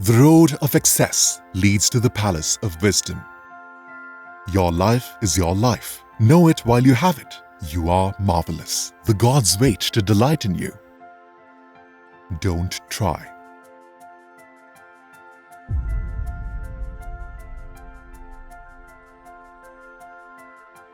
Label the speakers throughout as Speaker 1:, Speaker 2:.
Speaker 1: The road of excess leads to the palace of wisdom. Your life is your life. Know it while you have it. You are marvelous. The gods wait to delight in you. Don't try.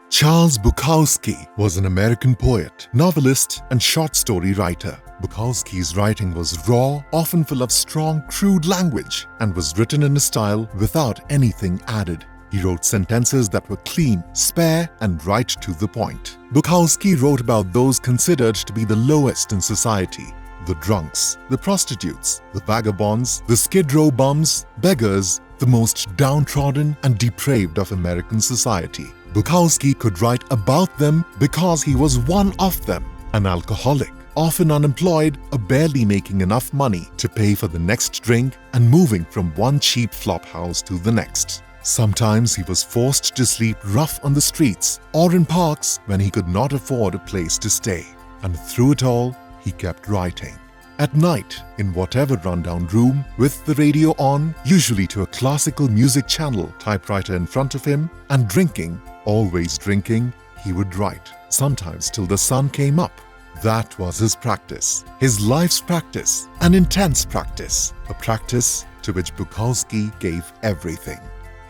Speaker 1: Charles Bukowski was an American poet, novelist, and short story writer. Bukowski's writing was raw, often full of strong, crude language, and was written in a style without anything added. He wrote sentences that were clean, spare, and right to the point. Bukowski wrote about those considered to be the lowest in society: the drunks, the prostitutes, the vagabonds, the skid row bums, beggars, the most downtrodden and depraved of American society. Bukowski could write about them because he was one of them, an alcoholic, often unemployed or barely making enough money to pay for the next drink and moving from one cheap flop house to the next. Sometimes he was forced to sleep rough on the streets or in parks when he could not afford a place to stay. And through it all, he kept writing. At night, in whatever rundown room, with the radio on, usually to a classical music channel, typewriter in front of him, and drinking, always drinking, he would write, sometimes till the sun came up. That was his practice, his life's practice, an intense practice, a practice to which Bukowski gave everything.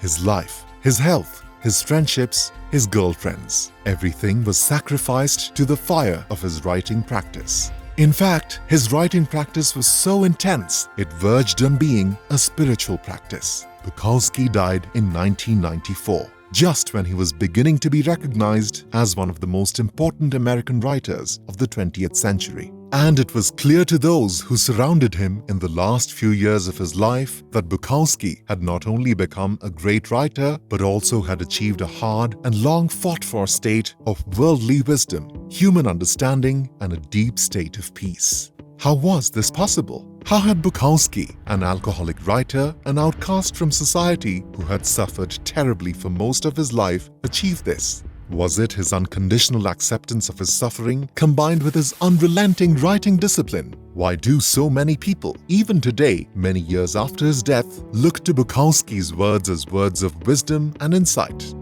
Speaker 1: His life, his health, his friendships, his girlfriends. Everything was sacrificed to the fire of his writing practice. In fact, his writing practice was so intense, it verged on being a spiritual practice. Bukowski died in 1994, just when he was beginning to be recognized as one of the most important American writers of the 20th century. And it was clear to those who surrounded him in the last few years of his life that Bukowski had not only become a great writer, but also had achieved a hard and long fought for state of worldly wisdom, human understanding, and a deep state of peace. How was this possible? How had Bukowski, an alcoholic writer, an outcast from society who had suffered terribly for most of his life, achieved this? Was it his unconditional acceptance of his suffering combined with his unrelenting writing discipline? Why do so many people, even today, many years after his death, look to Bukowski's words as words of wisdom and insight?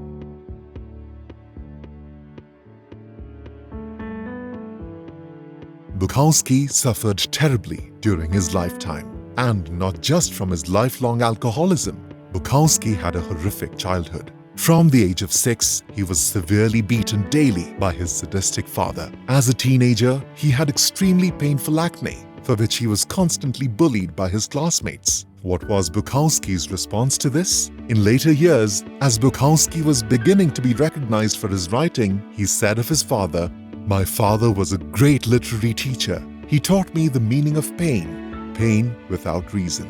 Speaker 1: Bukowski suffered terribly during his lifetime, and not just from his lifelong alcoholism. Bukowski had a horrific childhood. From the age of 6, he was severely beaten daily by his sadistic father. As a teenager, he had extremely painful acne, for which he was constantly bullied by his classmates. What was Bukowski's response to this? In later years, as Bukowski was beginning to be recognized for his writing, he said of his father, "My father was a great literary teacher. He taught me the meaning of pain without reason."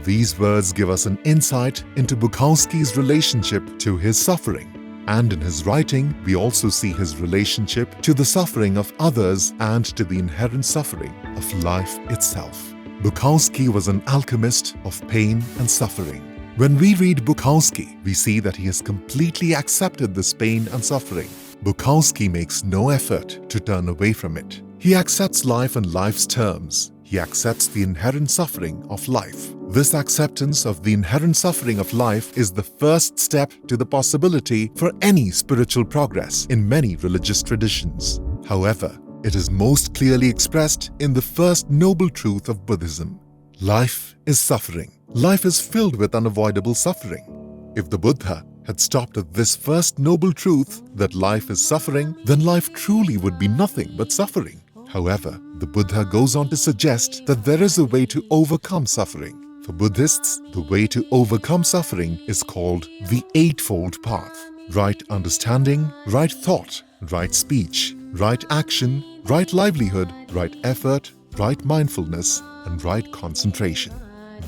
Speaker 1: These words give us an insight into Bukowski's relationship to his suffering. And in his writing, we also see his relationship to the suffering of others and to the inherent suffering of life itself. Bukowski was an alchemist of pain and suffering. When we read Bukowski, we see that he has completely accepted this pain and suffering. Bukowski makes no effort to turn away from it. He accepts life on life's terms. He accepts the inherent suffering of life. This acceptance of the inherent suffering of life is the first step to the possibility for any spiritual progress in many religious traditions. However, it is most clearly expressed in the first noble truth of Buddhism. Life is suffering. Life is filled with unavoidable suffering. If the Buddha had stopped at this first noble truth that life is suffering, then life truly would be nothing but suffering. However, the Buddha goes on to suggest that there is a way to overcome suffering. For Buddhists, the way to overcome suffering is called the Eightfold Path: right understanding, right thought, right speech, right action, right livelihood, right effort, right mindfulness, and right concentration.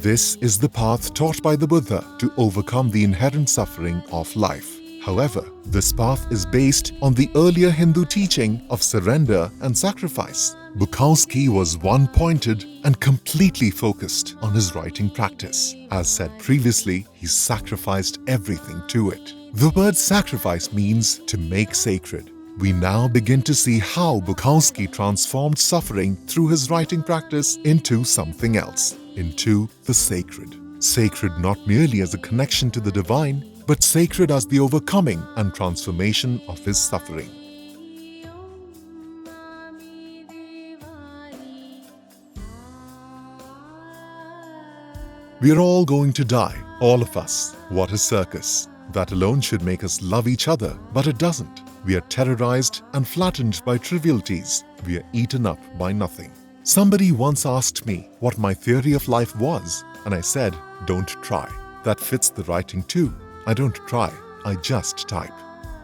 Speaker 1: This is the path taught by the Buddha to overcome the inherent suffering of life. However, this path is based on the earlier Hindu teaching of surrender and sacrifice. Bukowski was one-pointed and completely focused on his writing practice. As said previously, he sacrificed everything to it. The word sacrifice means to make sacred. We now begin to see how Bukowski transformed suffering through his writing practice into something else, into the sacred. Sacred not merely as a connection to the divine, but sacred as the overcoming and transformation of his suffering. We are all going to die, all of us. What a circus. That alone should make us love each other, but it doesn't. We are terrorized and flattened by trivialities. We are eaten up by nothing. Somebody once asked me what my theory of life was, and I said, don't try. That fits the writing too. I don't try, I just type.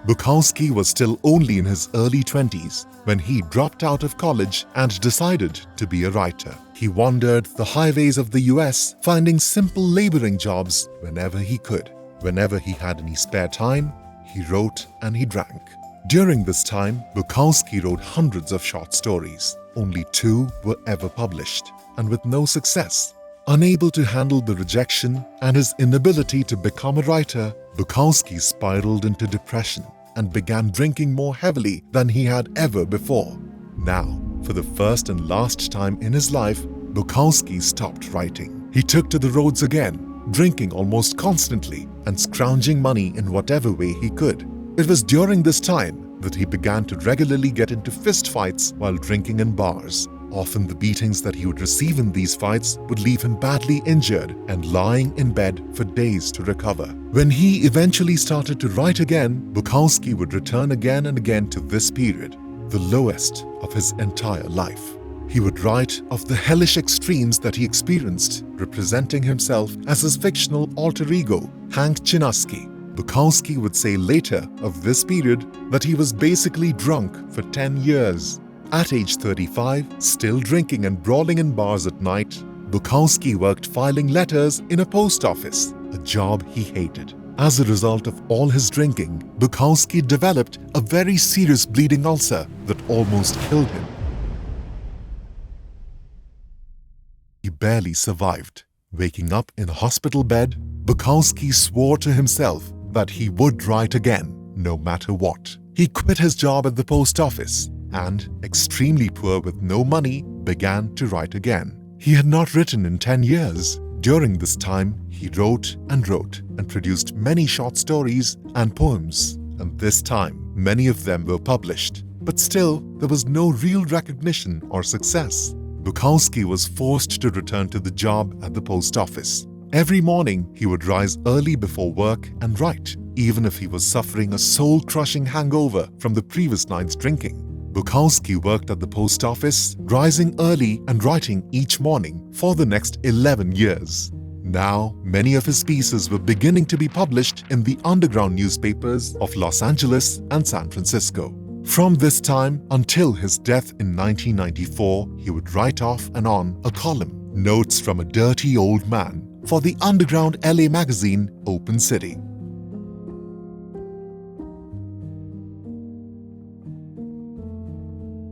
Speaker 1: Bukowski was still only in his early 20s when he dropped out of college and decided to be a writer. He wandered the highways of the US, finding simple laboring jobs whenever he could. Whenever he had any spare time, he wrote and he drank. During this time, Bukowski wrote hundreds of short stories. Only 2 were ever published, and with no success. Unable to handle the rejection and his inability to become a writer, Bukowski spiraled into depression and began drinking more heavily than he had ever before. Now, for the first and last time in his life, Bukowski stopped writing. He took to the roads again, drinking almost constantly and scrounging money in whatever way he could. It was during this time that he began to regularly get into fist fights while drinking in bars. Often the beatings that he would receive in these fights would leave him badly injured and lying in bed for days to recover. When he eventually started to write again, Bukowski would return again and again to this period, the lowest of his entire life. He would write of the hellish extremes that he experienced, representing himself as his fictional alter ego, Hank Chinaski. Bukowski would say later of this period that he was basically drunk for 10 years. At age 35, still drinking and brawling in bars at night, Bukowski worked filing letters in a post office, a job he hated. As a result of all his drinking, Bukowski developed a very serious bleeding ulcer that almost killed him. He barely survived. Waking up in a hospital bed, Bukowski swore to himself that he would write again, no matter what. He quit his job at the post office and, extremely poor with no money, began to write again. He had not written in 10 years. During this time, he wrote and produced many short stories and poems. And this time, many of them were published. But still, there was no real recognition or success. Bukowski was forced to return to the job at the post office. Every morning, he would rise early before work and write, even if he was suffering a soul-crushing hangover from the previous night's drinking. Bukowski worked at the post office, rising early and writing each morning for the next 11 years. Now, many of his pieces were beginning to be published in the underground newspapers of Los Angeles and San Francisco. From this time until his death in 1994, he would write off and on a column, Notes from a Dirty Old Man, for the underground LA magazine Open City.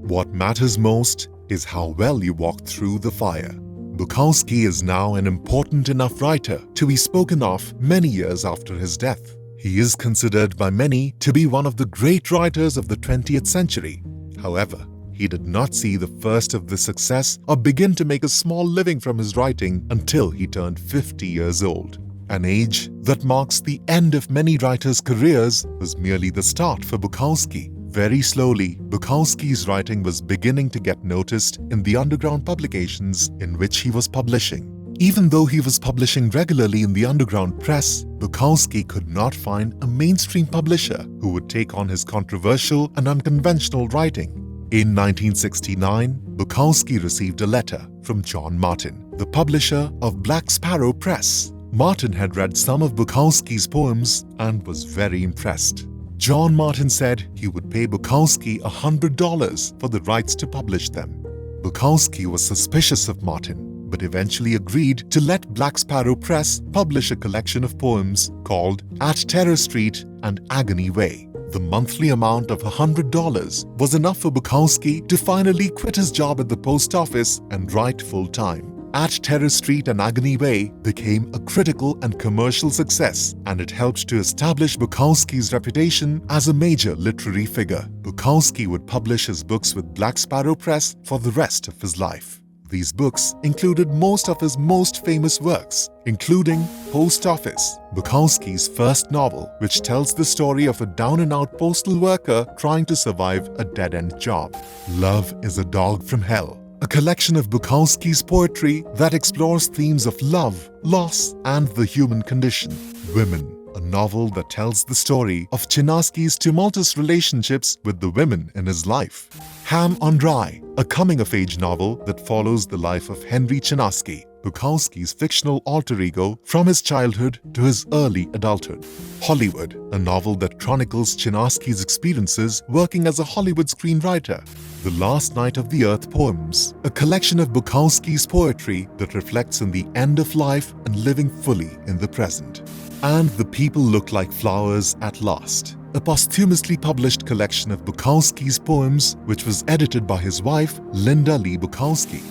Speaker 1: What matters most is how well you walk through the fire. Bukowski is now an important enough writer to be spoken of many years after his death. He is considered by many to be one of the great writers of the 20th century. However, he did not see the first of this success or begin to make a small living from his writing until he turned 50 years old. An age that marks the end of many writers' careers was merely the start for Bukowski. Very slowly, Bukowski's writing was beginning to get noticed in the underground publications in which he was publishing. Even though he was publishing regularly in the underground press, Bukowski could not find a mainstream publisher who would take on his controversial and unconventional writing. In 1969, Bukowski received a letter from John Martin, the publisher of Black Sparrow Press. Martin had read some of Bukowski's poems and was very impressed. John Martin said he would pay Bukowski $100 for the rights to publish them. Bukowski was suspicious of Martin, but eventually agreed to let Black Sparrow Press publish a collection of poems called At Terror Street and Agony Way. The monthly amount of $100 was enough for Bukowski to finally quit his job at the post office and write full-time. At Terror Street and Agony Way became a critical and commercial success, and it helped to establish Bukowski's reputation as a major literary figure. Bukowski would publish his books with Black Sparrow Press for the rest of his life. These books included most of his most famous works, including Post Office, Bukowski's first novel, which tells the story of a down-and-out postal worker trying to survive a dead-end job. Love is a Dog from Hell, a collection of Bukowski's poetry that explores themes of love, loss, and the human condition. Women, a novel that tells the story of Chinaski's tumultuous relationships with the women in his life. Ham on Rye, a coming-of-age novel that follows the life of Henry Chinaski, Bukowski's fictional alter ego from his childhood to his early adulthood. Hollywood, a novel that chronicles Chinaski's experiences working as a Hollywood screenwriter. The Last Night of the Earth poems, a collection of Bukowski's poetry that reflects on the end of life and living fully in the present. And The People Look Like Flowers at Last, a posthumously published collection of Bukowski's poems which was edited by his wife, Linda Lee Bukowski.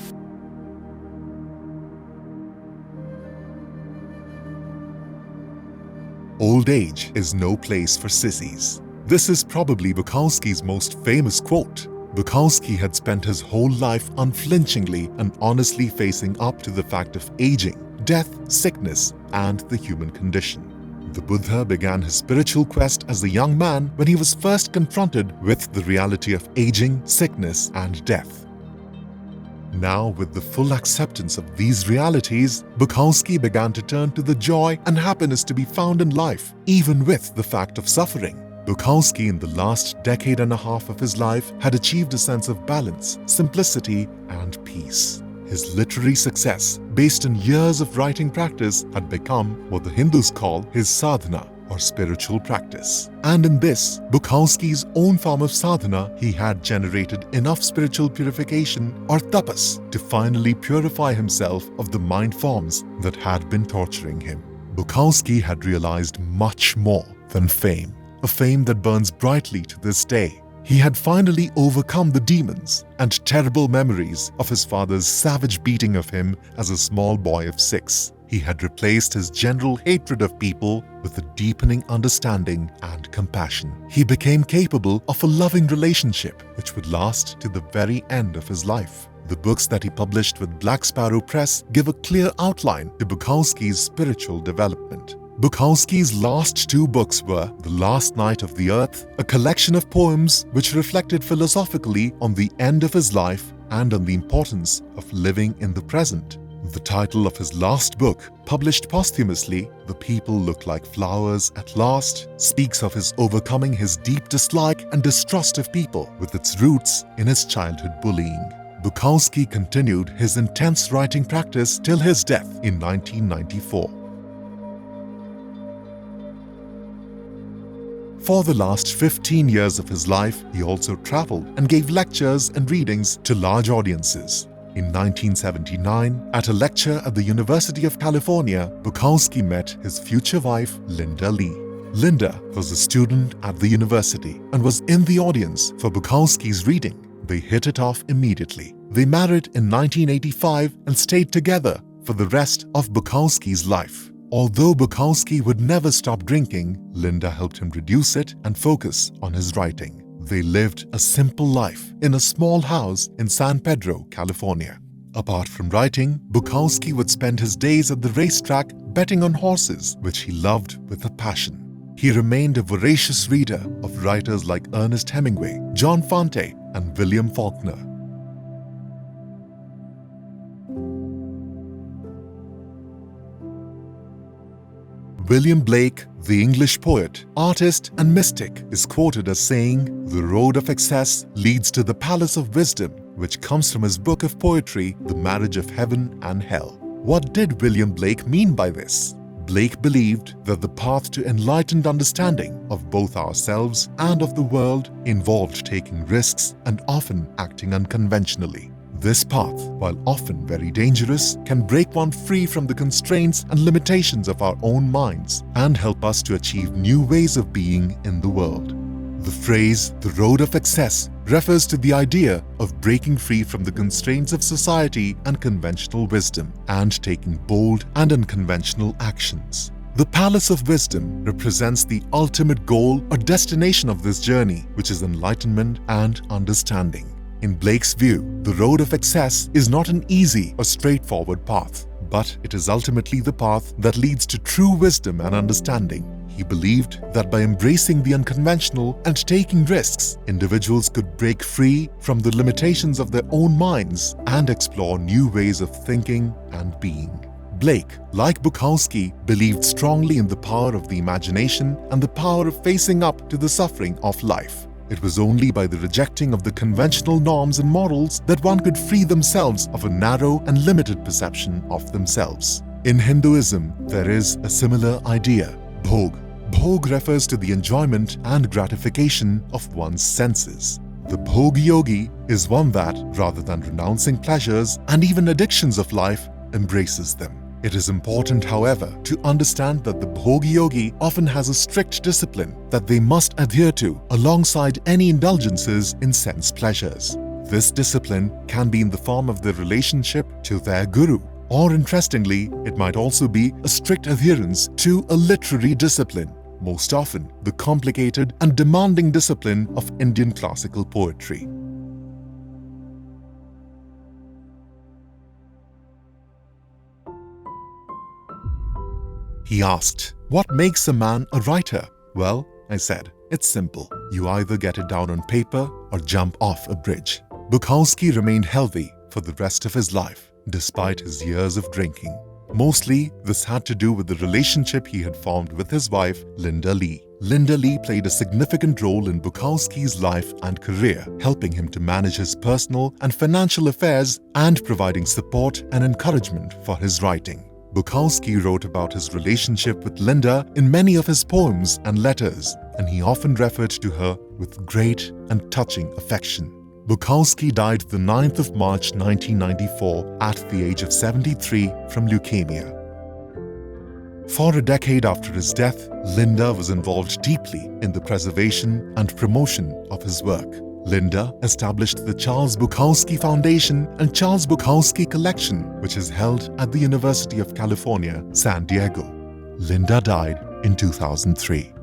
Speaker 1: Old age is no place for sissies. This is probably Bukowski's most famous quote. Bukowski had spent his whole life unflinchingly and honestly facing up to the fact of aging, death, sickness, and the human condition. The Buddha began his spiritual quest as a young man when he was first confronted with the reality of aging, sickness, and death. Now, with the full acceptance of these realities, Bukowski began to turn to the joy and happiness to be found in life, even with the fact of suffering. Bukowski, in the last decade and a half of his life, had achieved a sense of balance, simplicity, and peace. His literary success, based on years of writing practice, had become what the Hindus call his sadhana, or spiritual practice. And in this, Bukowski's own form of sadhana, he had generated enough spiritual purification, or tapas, to finally purify himself of the mind forms that had been torturing him. Bukowski had realized much more than fame, a fame that burns brightly to this day. He had finally overcome the demons and terrible memories of his father's savage beating of him as a small boy of 6. He had replaced his general hatred of people with a deepening understanding and compassion. He became capable of a loving relationship which would last to the very end of his life. The books that he published with Black Sparrow Press give a clear outline to Bukowski's spiritual development. Bukowski's last 2 books were The Last Night of the Earth, a collection of poems which reflected philosophically on the end of his life and on the importance of living in the present. The title of his last book, published posthumously, The People Look Like Flowers at Last, speaks of his overcoming his deep dislike and distrust of people with its roots in his childhood bullying. Bukowski continued his intense writing practice till his death in 1994. For the last 15 years of his life, he also traveled and gave lectures and readings to large audiences. In 1979, at a lecture at the University of California, Bukowski met his future wife, Linda Lee. Linda was a student at the university and was in the audience for Bukowski's reading. They hit it off immediately. They married in 1985 and stayed together for the rest of Bukowski's life. Although Bukowski would never stop drinking, Linda helped him reduce it and focus on his writing. They lived a simple life in a small house in San Pedro, California. Apart from writing, Bukowski would spend his days at the racetrack betting on horses, which he loved with a passion. He remained a voracious reader of writers like Ernest Hemingway, John Fante, and William Faulkner. William Blake, the English poet, artist, and mystic, is quoted as saying, "The road of excess leads to the palace of wisdom," which comes from his book of poetry, The Marriage of Heaven and Hell. What did William Blake mean by this? Blake believed that the path to enlightened understanding of both ourselves and of the world involved taking risks and often acting unconventionally. This path, while often very dangerous, can break one free from the constraints and limitations of our own minds and help us to achieve new ways of being in the world. The phrase, "the road of excess," refers to the idea of breaking free from the constraints of society and conventional wisdom and taking bold and unconventional actions. The Palace of Wisdom represents the ultimate goal or destination of this journey, which is enlightenment and understanding. In Blake's view, the road of excess is not an easy or straightforward path, but it is ultimately the path that leads to true wisdom and understanding. He believed that by embracing the unconventional and taking risks, individuals could break free from the limitations of their own minds and explore new ways of thinking and being. Blake, like Bukowski, believed strongly in the power of the imagination and the power of facing up to the suffering of life. It was only by the rejecting of the conventional norms and morals that one could free themselves of a narrow and limited perception of themselves. In Hinduism, there is a similar idea, bhog. Bhog refers to the enjoyment and gratification of one's senses. The bhog yogi is one that, rather than renouncing pleasures and even addictions of life, embraces them. It is important, however, to understand that the bhog yogi often has a strict discipline that they must adhere to alongside any indulgences in sense pleasures. This discipline can be in the form of their relationship to their guru, or interestingly, it might also be a strict adherence to a literary discipline, most often the complicated and demanding discipline of Indian classical poetry. He asked, "What makes a man a writer?" "Well," I said, "it's simple. You either get it down on paper or jump off a bridge." Bukowski remained healthy for the rest of his life, despite his years of drinking. Mostly, this had to do with the relationship he had formed with his wife, Linda Lee. Linda Lee played a significant role in Bukowski's life and career, helping him to manage his personal and financial affairs and providing support and encouragement for his writing. Bukowski wrote about his relationship with Linda in many of his poems and letters, and he often referred to her with great and touching affection. Bukowski died the 9th of March 1994 at the age of 73 from leukemia. For a decade after his death, Linda was involved deeply in the preservation and promotion of his work. Linda established the Charles Bukowski Foundation and Charles Bukowski Collection, which is held at the University of California, San Diego. Linda died in 2003.